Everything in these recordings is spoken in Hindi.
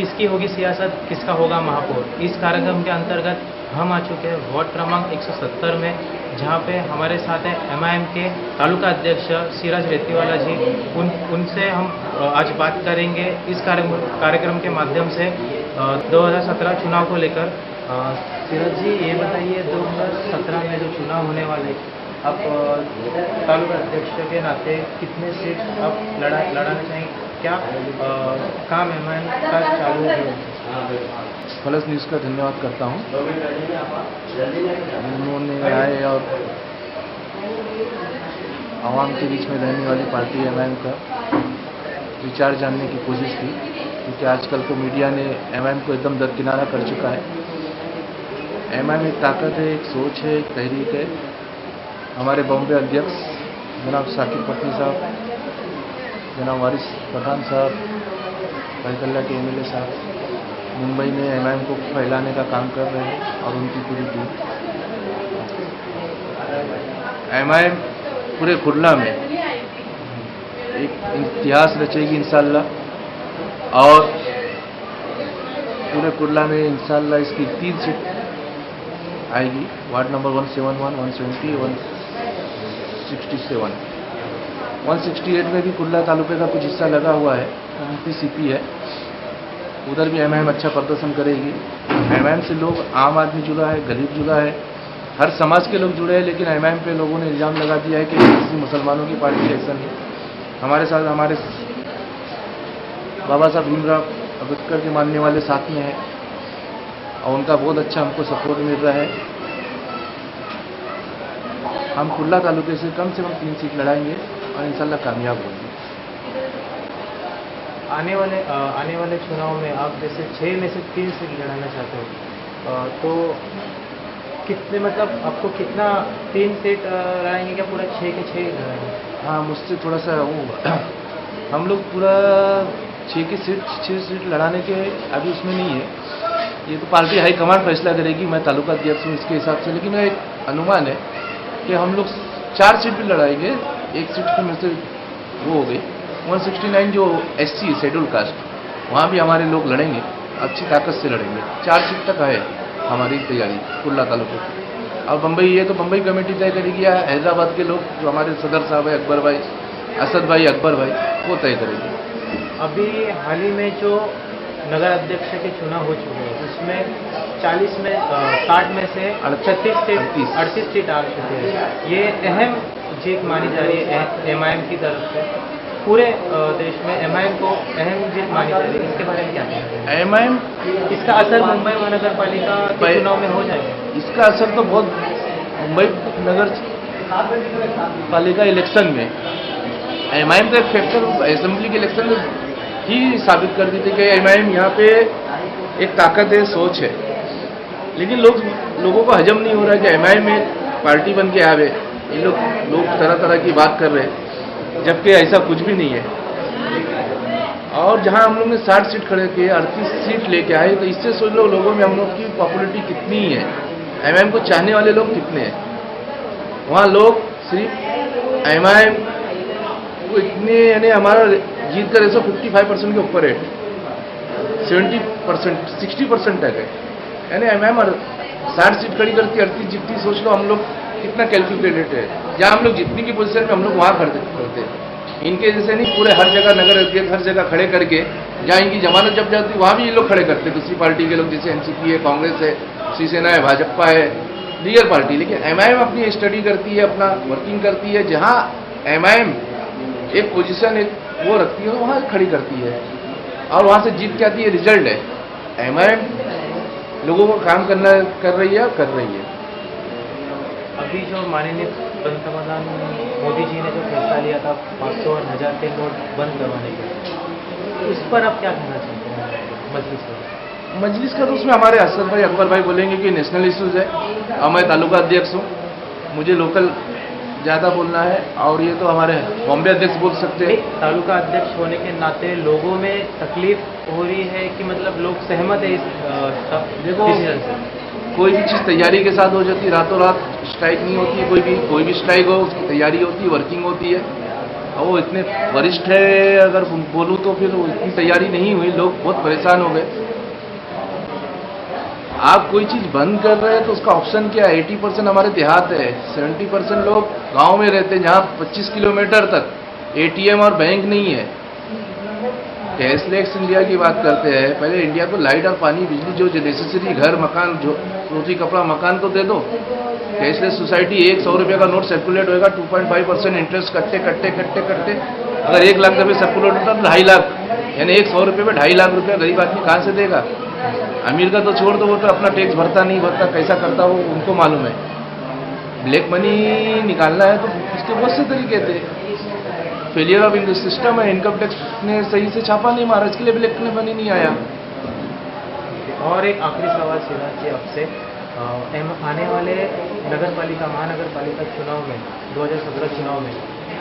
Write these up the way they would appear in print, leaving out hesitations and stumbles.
किसकी होगी सियासत, किसका होगा महापौर। इस कार्यक्रम के अंतर्गत हम आ चुके हैं वार्ड क्रमांक 170 में, जहां पे हमारे साथ हैं एमआईएम के तालुका अध्यक्ष सिराज रेतीवाला जी। उनसे हम आज बात करेंगे इस कार्यक्रम के माध्यम से 2017 चुनाव को लेकर। सिराज जी, ये बताइए 2017 में जो चुनाव होने वाले, आप तालुका अध्यक्ष के नाते कितने सीट आप लड़ाना चाहेंगे? क्या काम एमआईएम का चालू है? प्लस न्यूज़ का धन्यवाद करता हूँ। उन्होंने आए और आवाम के बीच में रहने वाली पार्टी एमआईएम का विचार जानने की कोशिश की, क्योंकि आजकल तो मीडिया ने एमआईएम को एकदम दरकिनारा कर चुका है। एमआईएम एक ताकत है, एक सोच है, एक तहरीक है। हमारे बॉम्बे अध्यक्ष जनाब साकिब पटनी साहब, जनाब वारिस पठान साहब, बैतुल्ला के एमएलए साहब मुंबई में एमआईएम को फैलाने का काम कर रहे हैं और उनकी पूरी टीम। एमआईएम पूरे खुरला में एक इतिहास रचेगी इंशाल्लाह, और पूरे कुरला में इंशाल्लाह इसकी 3 सीट आएगी। वार्ड नंबर 171, 170, 167, 168 में भी कुरला तालुके का कुछ हिस्सा लगा हुआ है, सीपी है, उधर भी एमआईएम अच्छा प्रदर्शन करेगी। एमआईएम से लोग, आम आदमी जुड़ा है, गरीब जुड़ा है, हर समाज के लोग जुड़े हैं, लेकिन एमआईएम पे लोगों ने इल्ज़ाम लगा दिया है कि किसी मुसलमानों की पार्टी ऐसा नहीं। हमारे साथ हमारे बाबा साहब भीमराव अम्बेडकर के मानने वाले साथ में हैं और उनका बहुत अच्छा हमको सपोर्ट मिल रहा है। हम कुरला तालुके से कम 3 सीट लड़ाएंगे और इंशाल्लाह कामयाब होंगे। आने वाले चुनाव में आप जैसे 6 में से 3 सीट लड़ाना चाहते हो, तो कितने, मतलब आपको कितना, 3 सीट लड़ाएंगे क्या पूरा 6 के 6 लड़ाएंगे? हाँ, मुझसे थोड़ा सा वो होगा। हम लोग पूरा 6 सीट लड़ाने के अभी उसमें नहीं है, ये तो पार्टी हाईकमांड फैसला करेगी। मैं तालुका अध्यक्ष हूँ इसके हिसाब से, लेकिन एक अनुमान है कि हम लोग 4 सीट भी लड़ाएंगे। 1 सीट में से वो हो गई 169 जो SC शेड्यूल कास्ट, वहाँ भी हमारे लोग लड़ेंगे, अच्छी ताकत से लड़ेंगे। 4 सीट तक है हमारी तैयारी कुरला तालुके की। और बम्बई, ये तो बम्बई कमेटी तय करेगी, या हैदराबाद के लोग जो हमारे सदर साहब है, अकबर भाई, असद भाई, अकबर भाई, वो तय करेंगे। अभी हाल ही में जो नगर अध्यक्ष के चुनाव हो चुके हैं, उसमें 40 में 60 में से 38 सीट आ चुके हैं। ये अहम जीत मानी जा रही है एमआईएम की तरफ से। पूरे देश में एमआईएम को अहम जीत मानी जा रही है, इसके बारे में क्या कहना है? एमआईएम, इसका असर मुंबई महानगर पालिका के चुनाव में हो जाएगा? इसका असर तो बहुत, मुंबई नगर पालिका इलेक्शन में एमआईएम का एक फैक्टर असेंबली के इलेक्शन में ही साबित कर दी थी कि एमआईएम यहाँ पे एक ताकत है, सोच है। लेकिन लोगों को हजम नहीं हो रहा है कि एमआईएम एक पार्टी बन के आवे। ये लोग तरह तरह की बात कर रहे हैं, जबकि ऐसा कुछ भी नहीं है। और जहाँ हम लोग ने 60 सीट खड़े किए, 38 सीट लेके आए, तो इससे सोच लो लोगों में हम लोग की पॉपुलरिटी कितनी है, एमआईएम को चाहने वाले लोग कितने हैं। वहाँ लोग सिर्फ एमआईएम को इतने, यानी हमारा जीत का रेशो 55% के ऊपर है, 70%, 60% तक है। यानी एमआईएम 60 सीट खड़ी करती, 38 जीतती। सोच लो हम लोग कितना कैलकुलेटेड है। जहाँ हम लोग जीतने की पोजीशन में हम लोग वहाँ करते, इनके जैसे नहीं पूरे हर जगह नगर अध्यक्ष हर जगह खड़े करके, जहाँ इनकी जमानत जब जाती वहाँ भी ये लोग खड़े करते, दूसरी पार्टी के लोग, जैसे एनसीपी है, कांग्रेस है, शिवसेना है, भाजपा है, दीगर पार्टी। लेकिन एमआईएम अपनी स्टडी करती है, अपना वर्किंग करती है। जहाँ एमआईएम एक पोजीशन एक वो रखती है, वहाँ खड़ी करती है और वहाँ से जीत के आती है। रिजल्ट है एमआईएम लोगों को काम कर रही है और कर रही है। अभी जो माननीय पंतप्रधान मोदी जी ने जो फैसला लिया था 500 और 1000 के नोट बंद करवाने के, उस पर आप क्या कहना चाहते हैं मजलिस पर? मजलिस का तो उसमें हमारे असद भाई, अकबर भाई बोलेंगे कि नेशनल इश्यूज है, और मैं तालुका अध्यक्ष हूँ, मुझे लोकल ज़्यादा बोलना है, और ये तो हमारे बॉम्बे अध्यक्ष बोल सकते हैं। तालुका अध्यक्ष होने के नाते लोगों में तकलीफ हो रही है कि मतलब लोग सहमत है इस डिसीजन से? कोई भी चीज़ तैयारी के साथ हो जाती है, रातों रात स्ट्राइक नहीं होती है। कोई भी स्ट्राइक हो उसकी तैयारी होती है, वर्किंग होती है। और वो इतने वरिष्ठ है, अगर बोलूँ तो फिर वो इतनी तैयारी नहीं हुई, लोग बहुत परेशान हो गए। आप कोई चीज़ बंद कर रहे हैं तो उसका ऑप्शन क्या है? 80% हमारे देहात है, 70% लोग गांव में रहते हैं, जहाँ 25 किलोमीटर तक एटीएम और बैंक नहीं है। कैशलेस इंडिया की बात करते हैं, पहले इंडिया को लाइट और पानी, बिजली जो नेसेसरी, घर मकान, जो रोटी कपड़ा मकान तो दे दो। कैशलेस सोसाइटी, 100 रुपये का नोट सर्कुलेट होएगा, 2.5% इंटरेस्ट कट्टे कट्टे कट्टे कट्टे, अगर 1 लाख रुपये सर्कुलेट होता तो 2.5 लाख, यानी 100 रुपये में 2.5 लाख रुपया गरीब आदमी कहाँ से देगा? अमीर का तो छोड़ दो, वो तो अपना टैक्स भरता नहीं भरता, कैसा करता वो उनको मालूम है। ब्लैक मनी निकालना है तो उसके बहुत से तरीके थे। फेलियर ऑफ इंग्लिश सिस्टम है, इनकम टैक्स ने सही से छापा नहीं मारा, इसके लिए ब्लैक मनी नहीं आया। और एक आखिरी सवाल सिराज जी आपसे, आने वाले नगर पालिका महानगर पालिका चुनाव में 2017 चुनाव में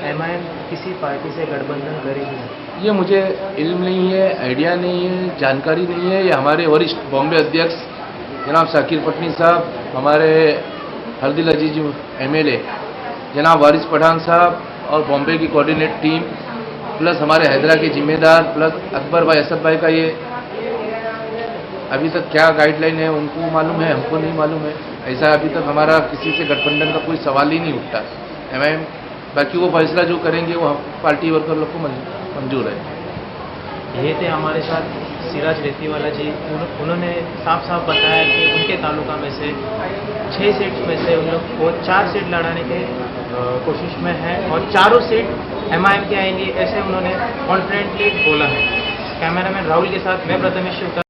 एमआईएम किसी पार्टी से गठबंधन करेगी? ये मुझे इल्म नहीं है, आइडिया नहीं है, जानकारी नहीं है। ये हमारे वरिष्ठ बॉम्बे अध्यक्ष जनाब शाकिर पटनी साहब, हमारे हरदिल अजीज एमएलए जनाब वारिस पठान साहब और बॉम्बे की कोऑर्डिनेट टीम प्लस हमारे हैदरा के जिम्मेदार प्लस अकबर भाई, असद भाई का ये अभी तक क्या गाइडलाइन है उनको मालूम है, हमको नहीं मालूम है। ऐसा अभी तक हमारा किसी से गठबंधन का कोई सवाल ही नहीं उठता। एमआईएम बाकी वो फैसला जो करेंगे वो पार्टी वर्कर लोग को मंजूर है। ये थे हमारे साथ सिराज रेतीवाला जी। उन्होंने साफ साफ बताया कि उनके तालुका में से 6 सीट में से उन लोग को 4 सीट लड़ाने के कोशिश में है और चारों सीट एमआईएम के आएंगी, ऐसे उन्होंने कॉन्फिडेंटली बोला है। कैमरामैन राहुल के साथ मैं प्रथमेश शिवका।